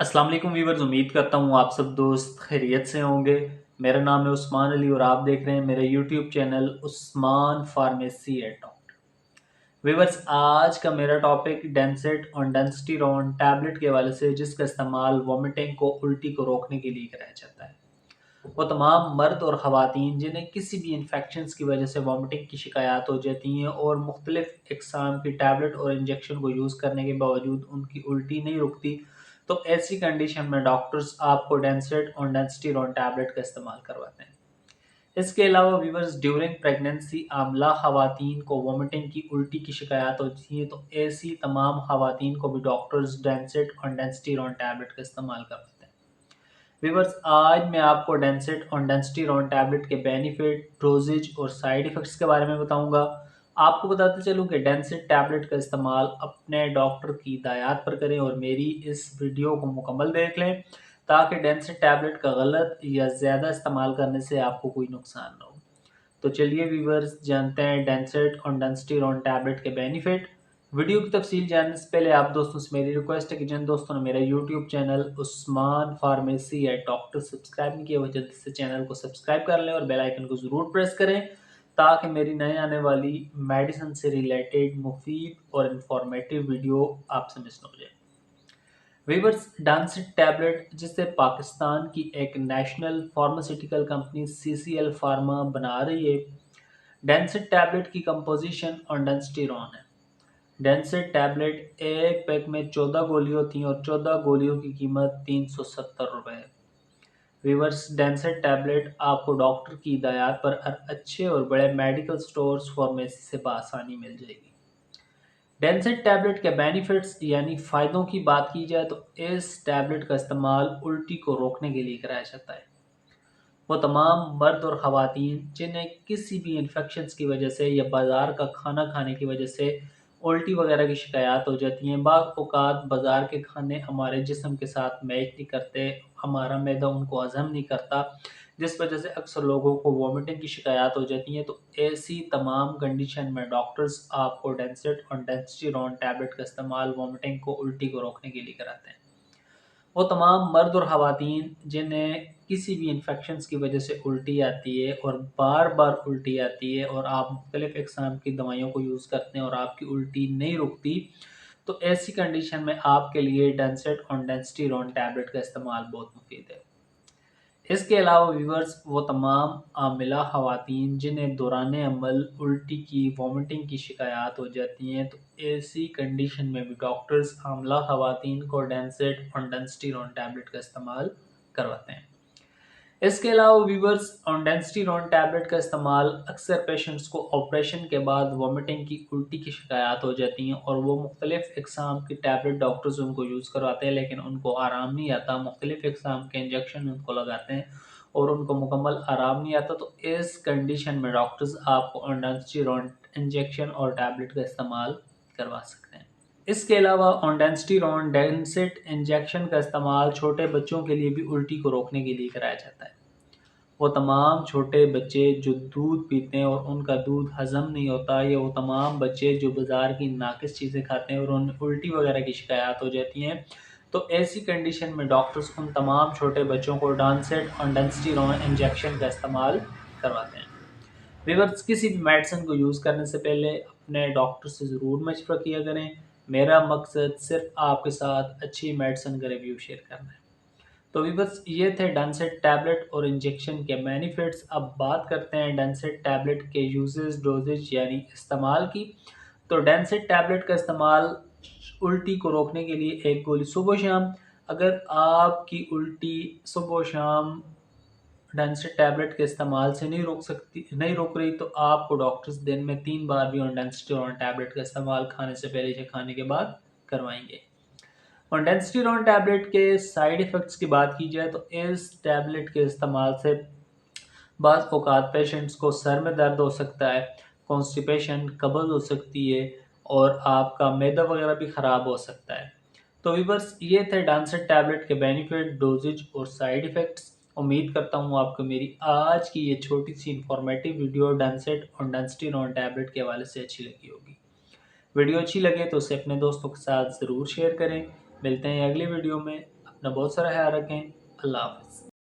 अस्सलाम वालेकुम वीवर्स, उम्मीद करता हूँ आप सब दोस्त खैरियत से होंगे। मेरा नाम है उस्मान अली और आप देख रहे हैं मेरा YouTube channel Usman pharmacy at doctor. Viewers, आज का मेरा टॉपिक डेंसेट और डेंसिटीरोन टैबलेट के हवाले से, जिसका इस्तेमाल वोमिटिंग को, उल्टी को रोकने के लिए कराया जाता है। वो तमाम मर्द और ख़वातीन जिन्हें किसी भी इन्फेक्शन की वजह से वोमिटिंग की शिकायत हो जाती हैं और मुख्तलिफ इकसाम की टैबलेट और इंजेक्शन को यूज़ करने के बावजूद उनकी उल्टी नहीं रुकती, तो ऐसी कंडीशन में डॉक्टर्स आपको डेंसेट और डेंसिटीरोन टैबलेट का इस्तेमाल करवाते हैं। इसके अलावा वीवर्स, ड्यूरिंग प्रेगनेंसी आमला ख़वातीन को वोमिटिंग की, उल्टी की शिकायत होती है, तो ऐसी तमाम ख़वातीन को भी डॉक्टर्स डेंसेट और डेंसिटीरोन टैबलेट का इस्तेमाल करवाते हैं। व्यूअर्स, आज मैं आपको डेंसेट और डेंसिटीरोन टैबलेट के बेनिफिट, डोजेज और साइड इफ़ेक्ट्स के बारे में बताऊंगा। आपको बताते चलूं कि डेंसेट टैबलेट का इस्तेमाल अपने डॉक्टर की हिदायत पर करें और मेरी इस वीडियो को मुकम्मल देख लें, ताकि डेंसेट टैबलेट का गलत या ज़्यादा इस्तेमाल करने से आपको कोई नुकसान ना हो। तो चलिए व्यूवर्स, जानते हैं डेंसेट और डेंसिटीरोन टैबलेट के बेनिफिट। वीडियो की तफसील जानने से पहले आप दोस्तों से मेरी रिक्वेस्ट है कि जिन दोस्तों ने मेरा YouTube channel Usman pharmacy at doctor subscribe नहीं किया, वो जल्दी से चैनल को सब्सक्राइब कर लें और बेल आइकन को ज़रूर प्रेस करें, ताकि मेरी नए आने वाली मेडिसिन से रिलेटेड मुफीद और इंफॉर्मेटिव वीडियो आपसे मिस ना हो जाए। वीवर्स, डेंसेट टैबलेट, जिसे पाकिस्तान की एक national pharmaceutical company CCL pharma बना रही है, डेंसेट टैबलेट की कंपोजिशन और डेंसिटीरोन है। डेंसेट टैबलेट एक पैक में 14 गोली होती हैं और 14 गोलियों की कीमत 370 रुपये है। वीवर्स, डेंसेट टैबलेट आपको डॉक्टर की हिदायत पर अच्छे और बड़े मेडिकल स्टोर्स फार्मेसी से बआसानी मिल जाएगी। डेंसेट टैबलेट के बेनिफिट्स यानी फ़ायदों की बात की जाए, तो इस टैबलेट का इस्तेमाल उल्टी को रोकने के लिए कराया जाता है। वो तमाम मर्द और ख़वातीन जिन्हें किसी भी इन्फेक्शन की वजह से या बाज़ार का खाना खाने की वजह से उल्टी वगैरह की शिकायत हो जाती हैं। बाज़ औक़ात बाज़ार के खाने हमारे जिस्म के साथ मैच नहीं करते, हमारा मैदा उनको हज़म नहीं करता, जिस वजह से अक्सर लोगों को वॉमिटिंग की शिकायत हो जाती हैं। तो ऐसी तमाम कंडीशन में डॉक्टर्स आपको डेंसेट और डेंसिटीरोन टैबलेट का इस्तेमाल वॉमिटिंग को, उल्टी को रोकने के लिए कराते हैं। वो तमाम मर्द और ख़वातीन जिन्हें किसी भी इन्फेक्शन की वजह से उल्टी आती है और बार बार उल्टी आती है और आप मुख्तलिफ़ इक़साम की दवाइयों को यूज़ करते हैं और आपकी उल्टी नहीं रुकती, तो ऐसी कंडीशन में आपके लिए डेंसेट और डेंसिटीरोन टैबलेट का इस्तेमाल बहुत मुफीद है। इसके अलावा व्यूअर्स, वो तमाम आमिला ख़वातीन जिन्हें दौरान अमल उल्टी की, वॉमिटिंग की शिकायत हो जाती हैं, तो ऐसी कंडीशन में भी डॉक्टर्स आमिला ख़वातीन को डेंसेट और डेंसिटीरोन टैबलेट का इस्तेमाल करवाते हैं। इसके अलावा व्यूअर्स, डेंसिटीरोन टैबलेट का इस्तेमाल अक्सर पेशेंट्स को ऑपरेशन के बाद वॉमिटिंग की, उल्टी की शिकायत हो जाती हैं और वो मुख्तलिफ़ इक़साम की टैबलेट डॉक्टर्स उनको यूज़ करवाते हैं, लेकिन उनको आराम नहीं आता। मुख्तलिफ़ इक़साम के इंजेक्शन उनको लगाते हैं और उनको मुकम्मल आराम नहीं आता। तो इस कंडीशन में डॉक्टर्स आपको डेंसिटीरोन इंजेक्शन और टैबलेट का इस्तेमाल करवा सकते हैं। इसके अलावा ऑन्डेंस्टीरोन डेंसेट इंजेक्शन का इस्तेमाल छोटे बच्चों के लिए भी उल्टी को रोकने के लिए कराया जाता है। वो तमाम छोटे बच्चे जो दूध पीते हैं और उनका दूध हज़म नहीं होता, या वो तमाम बच्चे जो बाज़ार की नाकिस चीज़ें खाते हैं और उन्हें उल्टी वगैरह की शिकायत हो जाती हैं, तो ऐसी कंडीशन में डॉक्टर्स उन तमाम छोटे बच्चों को डेंसेट और डेंसिटीरोन इंजेक्शन का इस्तेमाल करवाते हैं। व्यूअर्स, किसी भी मेडिसिन को यूज़ करने से पहले अपने डॉक्टर से ज़रूर मशवरा किया करें। मेरा मकसद सिर्फ आपके साथ अच्छी मेडिसिन का रिव्यू शेयर करना है। तो व्यूअर्स, ये थे डेंसेट टैबलेट और इंजेक्शन के बेनिफिट्स। अब बात करते हैं डेंसेट टैबलेट के यूजेस, डोजेज यानी इस्तेमाल की। तो डेंसेट टैबलेट का इस्तेमाल उल्टी को रोकने के लिए एक गोली सुबह शाम। अगर आपकी उल्टी सुबह शाम डेंसेट टैबलेट के इस्तेमाल से नहीं रुक रही, तो आपको डॉक्टर्स दिन में 3 बार भी डेंसिटीरोन टैबलेट का इस्तेमाल खाने से पहले या खाने के बाद करवाएंगे। और डेंसिटीरोन टैबलेट के साइड इफ़ेक्ट्स की बात की जाए, तो इस टैबलेट के इस्तेमाल से बाज़ औक़ात पेशेंट्स को सर में दर्द हो सकता है, कॉन्स्टिपेशन, कब्ज़ हो सकती है और आपका मैदा वगैरह भी ख़राब हो सकता है। तो व्यूअर्स, ये थे डेंसेट टैबलेट के बेनिफिट, डोजेज और साइड इफ़ेक्ट्स। उम्मीद करता हूँ आपको मेरी आज की ये छोटी सी इंफॉर्मेटिव वीडियो डेंसेट और डेंसिटीरोन टैबलेट के हवाले से अच्छी लगी होगी। वीडियो अच्छी लगे तो उसे अपने दोस्तों के साथ ज़रूर शेयर करें। मिलते हैं अगली वीडियो में। अपना बहुत सारा ख्याल रखें। अल्लाह हाफ़िज़।